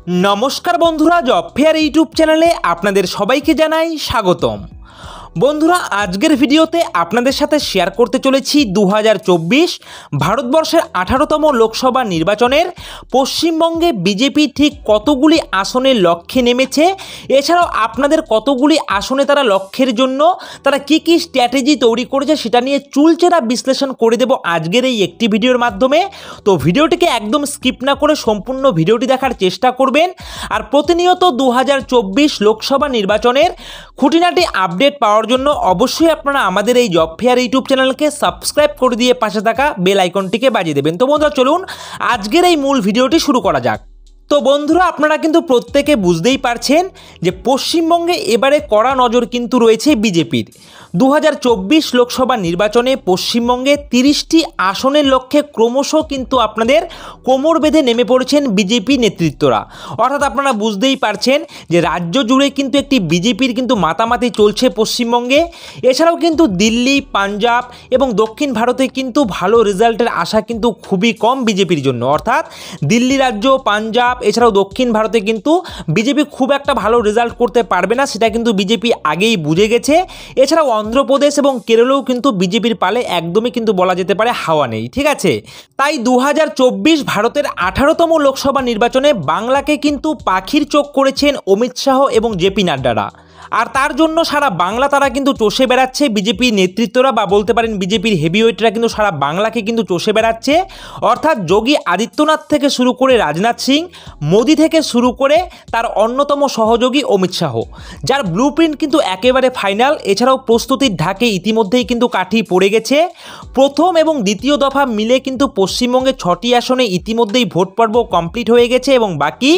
নমস্কার বন্ধুরা, job fair YouTube চ্যানেলে আপনাদের সবাইকে জানাই স্বাগতম। বন্ধুরা, আজকের ভিডিওতে আপনাদের সাথে শেয়ার করতে চলেছি 2024 ভারতবর্ষের 18তম লোকসভা নির্বাচনের পশ্চিমবঙ্গে বিজেপি ঠিক কতগুলি আসনের লক্ষ্যে নেমেছে, এছাড়াও আপনাদের কতগুলি আসনে তারা লক্ষ্যের জন্য তারা কি কি স্ট্র্যাটেজি তৈরি করেছে সেটা নিয়ে চুলচেরা বিশ্লেষণ করে দেব আজকের এই একটি ভিডিওর মাধ্যমে। তো ভিডিওটিকে একদম স্কিপ না করে সম্পূর্ণ ভিডিওটি দেখার চেষ্টা করবেন। আর প্রতিনিয়ত 2024 লোকসভা নির্বাচনের খুঁটিনাটি আপডেট পাওয়ার জন্য অবশ্যই আপনারা আমাদের এই জব ফেয়ার ইউটিউব চ্যানেলকে সাবস্ক্রাইব করে দিয়ে পাশে থাকা বেল আইকনটিকে বাজিয়ে দেবেন। তো বন্ধুরা, চলুন আজকের এই মূল ভিডিওটি শুরু করা যাক। তো বন্ধুরা, আপনারা কিন্তু প্রত্যেকে বুঝতেই পারছেন যে পশ্চিমবঙ্গে এবারে কড়া নজর কিন্তু রয়েছে বিজেপির। 2024 লোকসভা নির্বাচনে পশ্চিমবঙ্গে 30টি আসনের লক্ষ্যে ক্রমশ কিন্তু আপনাদের কোমর বেঁধে নেমে পড়েছেন বিজেপি নেতৃত্বরা। অর্থাৎ আপনারা বুঝতেই পারছেন যে রাজ্য জুড়ে কিন্তু একটি বিজেপির কিন্তু মাতামাতি চলছে পশ্চিমবঙ্গে। এছাড়াও কিন্তু দিল্লি, পাঞ্জাব এবং দক্ষিণ ভারতে কিন্তু ভালো রেজাল্টের আশা কিন্তু খুবই কম বিজেপির জন্য। অর্থাৎ দিল্লি রাজ্য, পাঞ্জাব এছাড়াও দক্ষিণ ভারতে কিন্তু বিজেপি খুব একটা ভালো রেজাল্ট করতে পারবে না, সেটা কিন্তু বিজেপি আগেই বুঝে গেছে। এছাড়াও অন্ধ্রপ্রদেশ এবং কেরলেও কিন্তু বিজেপির পালে একদমই কিন্তু বলা যেতে পারে হাওয়া নেই, ঠিক আছে। তাই 2024 ভারতের 18তম লোকসভা নির্বাচনে বাংলাকে কিন্তু পাখির চোখ করেছেন অমিত শাহ এবং জেপি নাড্ডারা। আর তার জন্য সারা বাংলা তারা কিন্তু চষে বেড়াচ্ছে বিজেপি নেতৃত্বরা, বা বলতে পারেন বিজেপির হেভিওয়েটরা কিন্তু সারা বাংলাকে কিন্তু চষে বেড়াচ্ছে। অর্থাৎ যোগী আদিত্যনাথ থেকে শুরু করে রাজনাথ সিং, মোদি থেকে শুরু করে তার অন্যতম সহযোগী অমিত শাহ, যার ব্লুপ্রিন্ট কিন্তু একেবারে ফাইনাল। এছাড়াও প্রস্তুতির ঢাকে ইতিমধ্যেই কিন্তু কাঠি পড়ে গেছে। প্রথম এবং দ্বিতীয় দফা মিলে কিন্তু পশ্চিমবঙ্গে 6টি আসনে ইতিমধ্যেই ভোট পর্ব কমপ্লিট হয়ে গেছে এবং বাকি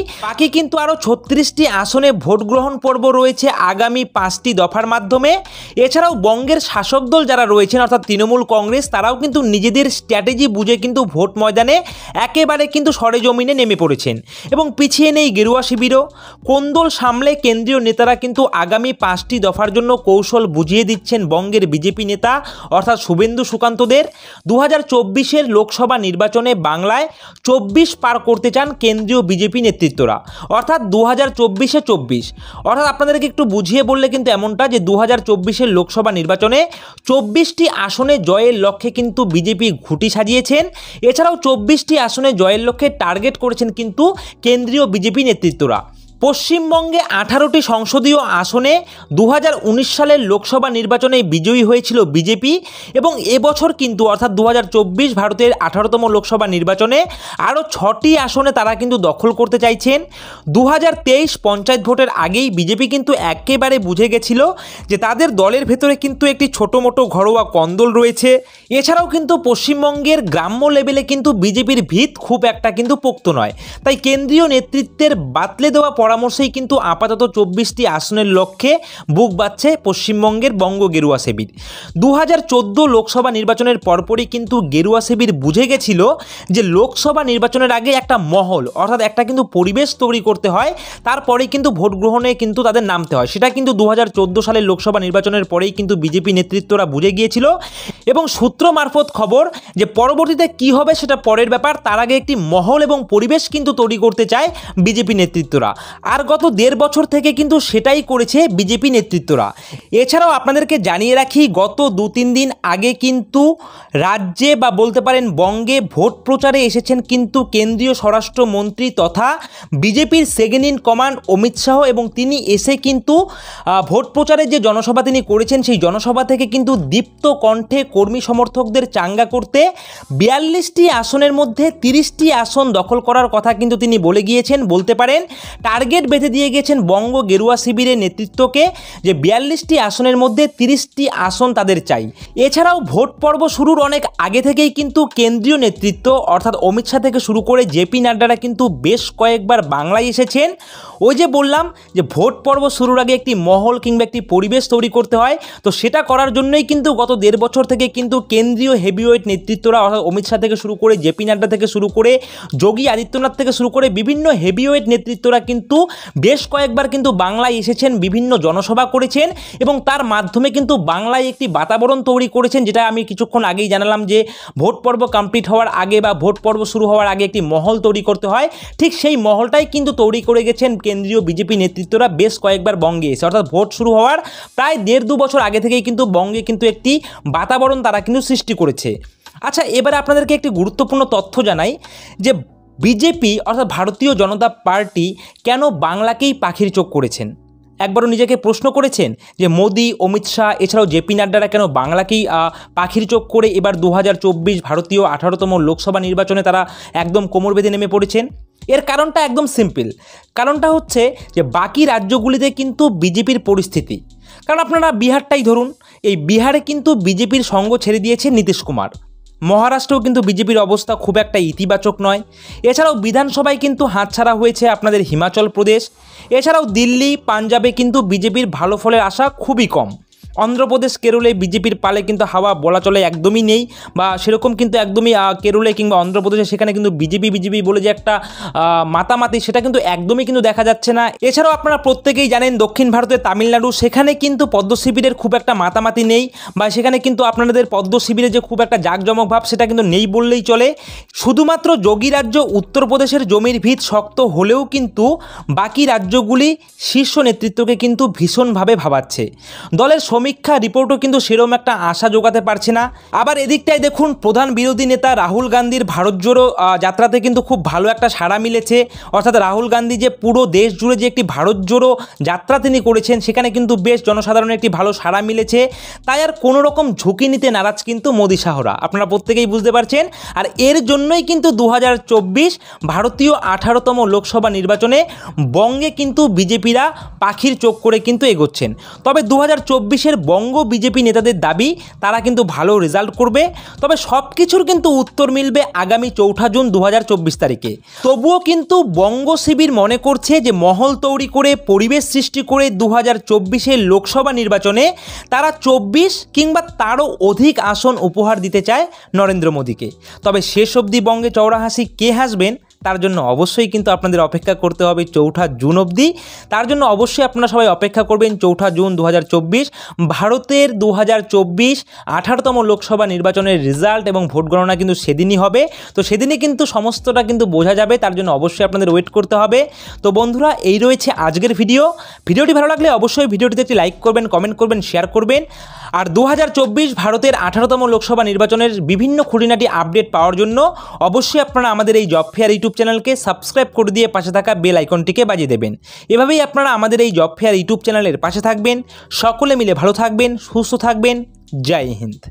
কিন্তু আরও 36টি আসনে ভোট গ্রহণ পর্ব রয়েছে আগামী 5টি দফার মাধ্যমে। এছাড়াও বঙ্গের শাসক দল যারা রয়েছেন অর্থাৎ তৃণমূল কংগ্রেস, তারাও কিন্তু নিজেদের স্ট্র্যাটেজি বুঝে কিন্তু ভোট ময়দানে একেবারে কিন্তু সরেজমিনে নেমে পড়েছেন এবং পিছিয়ে নেই গেরুয়া শিবিরও। কোন্দল সামলে কেন্দ্রীয় নেতারা কিন্তু আগামী 5টি দফার জন্য কৌশল বুঝিয়ে দিচ্ছেন বঙ্গের বিজেপি নেতা অর্থাৎ শুভেন্দু সুকান্তদের। 2024 লোকসভা নির্বাচনে বাংলায় 24 পার করতে চান কেন্দ্রীয় বিজেপি নেতৃত্বরা। অর্থাৎ 2024-এ 24, অর্থাৎ আপনাদেরকে একটু বুঝিয়ে বললে কিন্তু এমনটা যে 2024 লোকসভা নির্বাচনে 24টি আসনে জয়ের লক্ষ্যে কিন্তু বিজেপি ঘুঁটি সাজিয়েছেন। এছাড়াও 24টি আসনে জয়ের লক্ষ্যে টার্গেট করেছেন কিন্তু কেন্দ্রীয় বিজেপি নেতৃত্বরা। পশ্চিমবঙ্গে 18টি সংসদীয় আসনে 2019 সালের লোকসভা নির্বাচনে বিজয়ী হয়েছিল বিজেপি এবং এবছর কিন্তু অর্থাৎ 2024 ভারতের 18তম লোকসভা নির্বাচনে আরও 6টি আসনে তারা কিন্তু দখল করতে চাইছেন। 2023 পঞ্চায়েত ভোটের আগেই বিজেপি কিন্তু একেবারে বুঝে গেছিল যে তাদের দলের ভেতরে কিন্তু একটি ছোটো মোটো ঘরোয়া কন্দল রয়েছে। এছাড়াও কিন্তু পশ্চিমবঙ্গের গ্রাম্য লেভেলে কিন্তু বিজেপির ভিত খুব একটা কিন্তু পোক্ত নয়। তাই কেন্দ্রীয় নেতৃত্বের বাতলে দেওয়া পরামর্শেই কিন্তু আপাতত 24টি আসনের লক্ষ্যে বুক বাঁধছে পশ্চিমবঙ্গের বঙ্গ গেরুয়া শিবির। 2014 লোকসভা নির্বাচনের পরপরই কিন্তু গেরুয়া শিবির বুঝে গেছিল যে লোকসভা নির্বাচনের আগে একটা মহল অর্থাৎ একটা কিন্তু পরিবেশ তৈরি করতে হয়, তারপরেই কিন্তু ভোট গ্রহণে কিন্তু তাদের নামতে হয়। সেটা কিন্তু 2014 সালের লোকসভা নির্বাচনের পরেই কিন্তু বিজেপি নেতৃত্বরা বুঝে গিয়েছিল এবং সূত্র মারফত খবর যে পরবর্তীতে কি হবে সেটা পরের ব্যাপার, তার আগে একটি মহল এবং পরিবেশ কিন্তু তৈরি করতে চায় বিজেপি নেতৃত্বরা। আর গত 1.5 বছর থেকে কিন্তু সেটাই করেছে বিজেপি নেতৃত্বরা। এছাড়াও আপনাদেরকে জানিয়ে রাখি, গত 2-3 দিন আগে কিন্তু রাজ্যে বা বলতে পারেন বঙ্গে ভোট প্রচারে এসেছেন কিন্তু কেন্দ্রীয় স্বরাষ্ট্রমন্ত্রী তথা বিজেপির second in command Amit Shah এবং তিনি এসে কিন্তু ভোট প্রচারের যে জনসভা তিনি করেছেন সেই জনসভা থেকে কিন্তু দীপ্ত কণ্ঠে কর্মী সমর্থকদের চাঙ্গা করতে 42টি আসনের মধ্যে 30টি আসন দখল করার কথা কিন্তু তিনি বলে গিয়েছেন। বলতে পারেন টার্গেট বেঁধে দিয়ে গেছেন বঙ্গ গেরুয়া শিবিরের নেতৃত্বকে যে 42টি আসনের মধ্যে 30টি আসন তাদের চাই। এছাড়াও ভোট পর্ব শুরুর অনেক আগে থেকেই কিন্তু কেন্দ্রীয় নেতৃত্ব অর্থাৎ অমিত শাহ থেকে শুরু করে জেপি নাড্ডারা কিন্তু বেশ কয়েকবার বাংলায় এসেছেন। ওই যে বললাম যে ভোট পর্ব শুরুর আগে একটি মহল কিংবা একটি পরিবেশ তৈরি করতে হয়, তো সেটা করার জন্যই কিন্তু গত 1.5 বছর থেকে কিন্তু কেন্দ্রীয় হেভিওয়েট নেতৃত্বরা অর্থাৎ অমিত শাহ থেকে শুরু করে জেপি নাড্ডা থেকে শুরু করে যোগী আদিত্যনাথ থেকে শুরু করে বিভিন্ন হেভিওয়েট নেতৃত্বরা কিন্তু কিন্তু বেশ কয়েকবার কিন্তু বাংলায় এসেছেন, বিভিন্ন জনসভা করেছেন এবং তার মাধ্যমে কিন্তু বাংলায় একটি বাতাবরণ তৈরি করেছেন, যেটা আমি কিছুক্ষণ আগেই জানালাম যে ভোট পর্ব কমপ্লিট হওয়ার আগে বা ভোট পর্ব শুরু হওয়ার আগে একটি মহল তৈরি করতে হয়। ঠিক সেই মহলটাই কিন্তু তৈরি করে গেছেন কেন্দ্রীয় বিজেপি নেতৃত্বরা বেশ কয়েকবার বঙ্গে এসে, অর্থাৎ ভোট শুরু হওয়ার প্রায় 1.5-2 বছর আগে থেকেই কিন্তু বঙ্গে কিন্তু একটি বাতাবরণ তারা কিন্তু সৃষ্টি করেছে। আচ্ছা, এবারে আপনাদেরকে একটি গুরুত্বপূর্ণ তথ্য জানাই যে বিজেপি অর্থাৎ ভারতীয় জনতা পার্টি কেন বাংলাকেই পাখির চোখ করেছেন। একবারও নিজেকে প্রশ্ন করেছেন যে মোদি, অমিত শাহ এছাড়াও জেপি নাড্ডারা কেন বাংলাকেই পাখির চোখ করে এবার 2024 ভারতীয় 18তম লোকসভা নির্বাচনে তারা একদম কোমর বেঁধে নেমে পড়েছেন? এর কারণটা একদম সিম্পল। কারণটা হচ্ছে যে বাকি রাজ্যগুলিতে কিন্তু বিজেপির পরিস্থিতি, কারণ আপনারা বিহারটাই ধরুন, এই বিহারে কিন্তু বিজেপির সঙ্গ ছেড়ে দিয়েছে নীতিশ কুমার। মহারাষ্ট্রেও কিন্তু বিজেপির অবস্থা খুব একটা ইতিবাচক নয়। এছাড়াও বিধানসভায় কিন্তু হাতছাড়া হয়েছে আপনাদের হিমাচল প্রদেশ। এছাড়াও দিল্লি, পাঞ্জাবে কিন্তু বিজেপির ভালো ফলের আশা খুবই কম। অন্ধ্রপ্রদেশ, কেরলে বিজেপির পালে কিন্তু হাওয়া বলা চলে একদমই নেই, বা সেরকম কিন্তু একদমই কেরলে কিংবা অন্ধ্রপ্রদেশে সেখানে কিন্তু বিজেপি বলে যে একটা মাতামাতি, সেটা কিন্তু একদমই কিন্তু দেখা যাচ্ছে না। এছাড়াও আপনারা প্রত্যেকেই জানেন দক্ষিণ ভারতের তামিলনাড়ু, সেখানে কিন্তু পদ্ম শিবিরের খুব একটা মাতামাতি নেই, বা সেখানে কিন্তু আপনাদের পদ্ম শিবিরে যে খুব একটা জাঁকজমক ভাব সেটা কিন্তু নেই বললেই চলে। শুধুমাত্র যোগী রাজ্য উত্তরপ্রদেশের জমির ভিত শক্ত হলেও কিন্তু বাকি রাজ্যগুলি শীর্ষ নেতৃত্বকে কিন্তু ভীষণভাবে ভাবাচ্ছে। দলের সমীক্ষা রিপোর্টও কিন্তু সেরকম একটা আশা জোগাতে পারছে না। আবার এদিকটায় দেখুন, প্রধান বিরোধী নেতা রাহুল গান্ধীর ভারত জোড়ো যাত্রাতে কিন্তু খুব ভালো একটা সাড়া মিলেছে, অর্থাৎ রাহুল গান্ধী যে পুরো দেশ জুড়ে যে একটি ভারত জোড়ো যাত্রা তিনি করেছেন সেখানে কিন্তু বেশ জনসাধারণের একটি ভালো সাড়া মিলেছে। তাই আর কোনো রকম ঝুঁকি নিতে নারাজ কিন্তু মোদি শাহরা, আপনারা প্রত্যেকেই বুঝতে পারছেন। আর এর জন্যই কিন্তু 2024 ভারতীয় 18তম লোকসভা নির্বাচনে বঙ্গে কিন্তু বিজেপিরা পাখির চোখ করে কিন্তু এগোচ্ছেন। তবে 2024 বঙ্গ বিজেপি নেতাদের দাবি তারা কিন্তু ভালো রেজাল্ট করবে, তবে সব কিছুর কিন্তু উত্তর মিলবে আগামী 4 জুন 2024 তারিখে। তবুও কিন্তু বঙ্গ শিবির মনে করছে যে মহল তৈরি করে পরিবেশ সৃষ্টি করে 2024 লোকসভা নির্বাচনে তারা 24 কিংবা তারও অধিক আসন উপহার দিতে চায় নরেন্দ্র মোদীকে। তবে শেষ অবধি বঙ্গে চওড়া হাসি কে হাসবেন তার জন্য অবশ্যই কিন্তু আপনাদের অপেক্ষা করতে হবে 4 জুন অবধি। তার জন্য অবশ্যই আপনারা সবাই অপেক্ষা করবেন 4 জুন 2024 ভারতের 2024 18তম লোকসভা নির্বাচনের রেজাল্ট এবং ভোট গণনা কিন্তু সেদিনই হবে। তো সেদিনই কিন্তু সমস্তটা কিন্তু বোঝা যাবে, তার জন্য অবশ্যই আপনাদের ওয়েট করতে হবে। তো বন্ধুরা, এই রয়েছে আজকের ভিডিওটি ভালো লাগলে অবশ্যই ভিডিওটিতে একটি লাইক করবেন, কমেন্ট করবেন, শেয়ার করবেন। আর 2024 ভারতের 18তম লোকসভা নির্বাচনের বিভিন্ন খুঁটিনাটি আপডেট পাওয়ার জন্য অবশ্যই আপনারা আমাদের এই জব ফেয়ার ইউটিউব চ্যানেলকে সাবস্ক্রাইব করে দিয়ে পাশে থাকা বেল আইকনটিকে বাজিয়ে দেবেন। এভাবেই আপনারা আমাদের এই জব ফেয়ার ইউটিউব চ্যানেলের পাশে থাকবেন। সকলে মিলে ভালো থাকবেন, সুস্থ থাকবেন। জয় হিন্দ।